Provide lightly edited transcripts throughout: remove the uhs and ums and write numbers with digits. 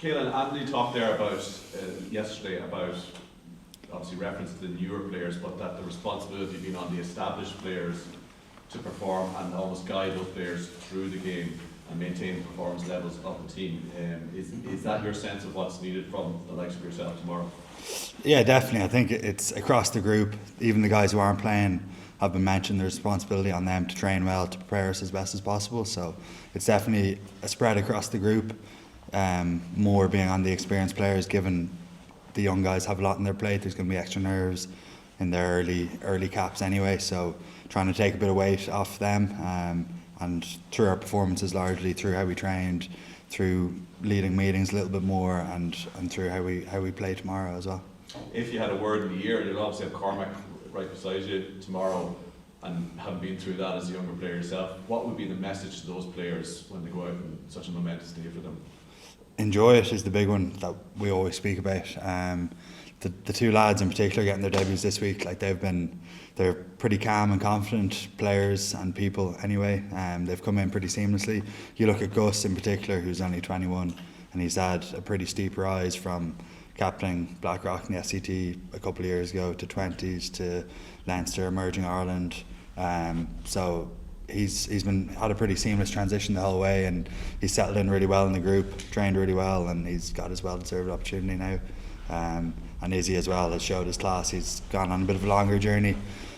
Caelan, Anthony talked there about yesterday about obviously reference to the newer players, but that the responsibility being on the established players to perform and almost guide those players through the game and maintain the performance levels of the team. Is that your sense of what's needed from the likes of yourself tomorrow? Yeah, definitely. I think it's across the group. Even the guys who aren't playing have been mentioned. The responsibility on them to train well, to prepare us as best as possible. So it's definitely a spread across the group. More being on the experienced players, given the young guys have a lot on their plate. There's going to be extra nerves in their early caps anyway. So trying to take a bit of weight off them, and through our performances largely, through how we trained, through leading meetings a little bit more, and through how we play tomorrow as well. If you had a word in the year, you'll obviously have Cormac right beside you tomorrow, and having been through that as a younger player yourself, what would be the message to those players when they go out in such a momentous day for them? Enjoy it is the big one that we always speak about. The two lads in particular getting their debuts this week, like they're pretty calm and confident players and people anyway. They've come in pretty seamlessly. You look at Gus in particular, who's only 21, and he's had a pretty steep rise from captaining Blackrock in the SCT a couple of years ago to 20s to Leinster, emerging Ireland. So he's had a pretty seamless transition the whole way, and he's settled in really well in the group, trained really well, and he's got his well-deserved opportunity now. And Izzy as well has showed his class. He's gone on a bit of a longer journey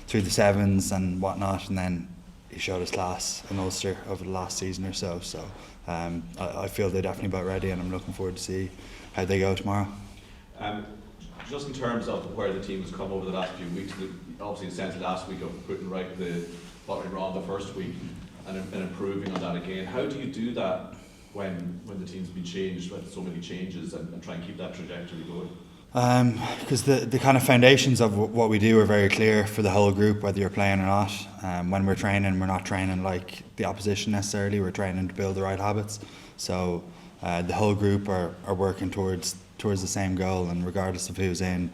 through the sevens and whatnot, and then he showed his class in Ulster over the last season or so. So I feel they're definitely about ready, and I'm looking forward to see how they go tomorrow. Just in terms of where the team has come over the last few weeks, obviously the sense last week of putting right what went wrong the first week and improving on that again. How do you do that when the team's been changed with so many changes and try and keep that trajectory going? Because the kind of foundations of what we do are very clear for the whole group, whether you're playing or not. When we're training, we're not training like the opposition necessarily. We're training to build the right habits. So the whole group are working towards the same goal, and regardless of who's in,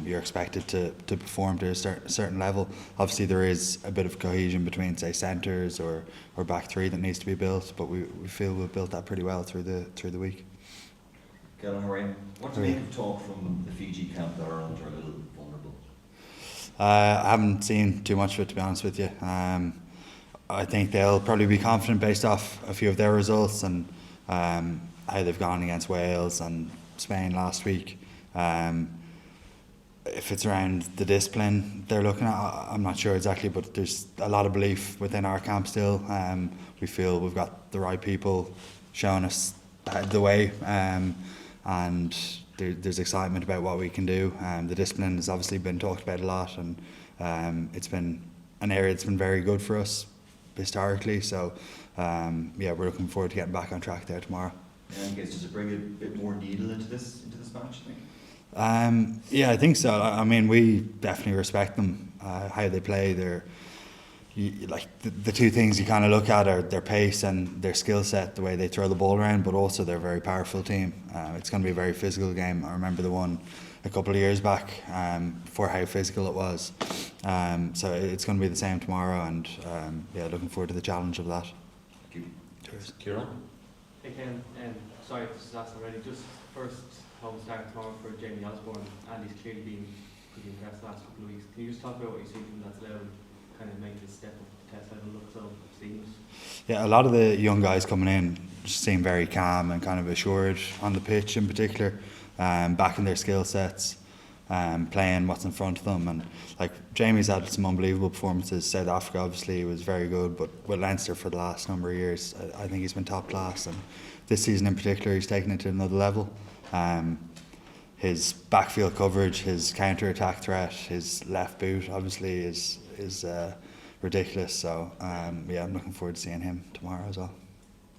you're expected to perform to a certain level. Obviously there is a bit of cohesion between, say, centres or back three that needs to be built, but we feel we've built that pretty well through the week. Caelan, how are you? What do you make of talk from the Fiji camp that Ireland are a little vulnerable? I haven't seen too much of it, to be honest with you. I think they'll probably be confident based off a few of their results and how they've gone against Wales and Spain last week. If it's around the discipline they're looking at, I'm not sure exactly, but there's a lot of belief within our camp still. We feel we've got the right people showing us the way, and there's excitement about what we can do. The discipline has obviously been talked about a lot, and it's been an area that's been very good for us historically. So we're looking forward to getting back on track there tomorrow. And I guess, does it bring a bit more needle into this match, I think? Yeah, I think so. I mean, we definitely respect them, how they play. The two things you kind of look at are their pace and their skill set, the way they throw the ball around, but also they're a very powerful team. It's going to be a very physical game. I remember the one a couple of years back, for how physical it was. So it's going to be the same tomorrow, and looking forward to the challenge of that. Thank you. Cheers. Kieran? Hey Ken, sorry if this is asked already, just first home start tomorrow for Jamie Osborne. Andy's clearly been pretty impressed the last couple of weeks. Can you just talk about what you see from that's allowed kind of make this step up the test level look so seamless? Yeah, a lot of the young guys coming in just seem very calm and kind of assured on the pitch in particular, backing their skill sets, playing what's in front of them. And like Jamie's had some unbelievable performances. South Africa obviously was very good, but with Leinster for the last number of years, I think he's been top class, and this season in particular he's taken it to another level. His backfield coverage, his counter-attack threat, his left boot obviously is ridiculous. So I'm looking forward to seeing him tomorrow as well.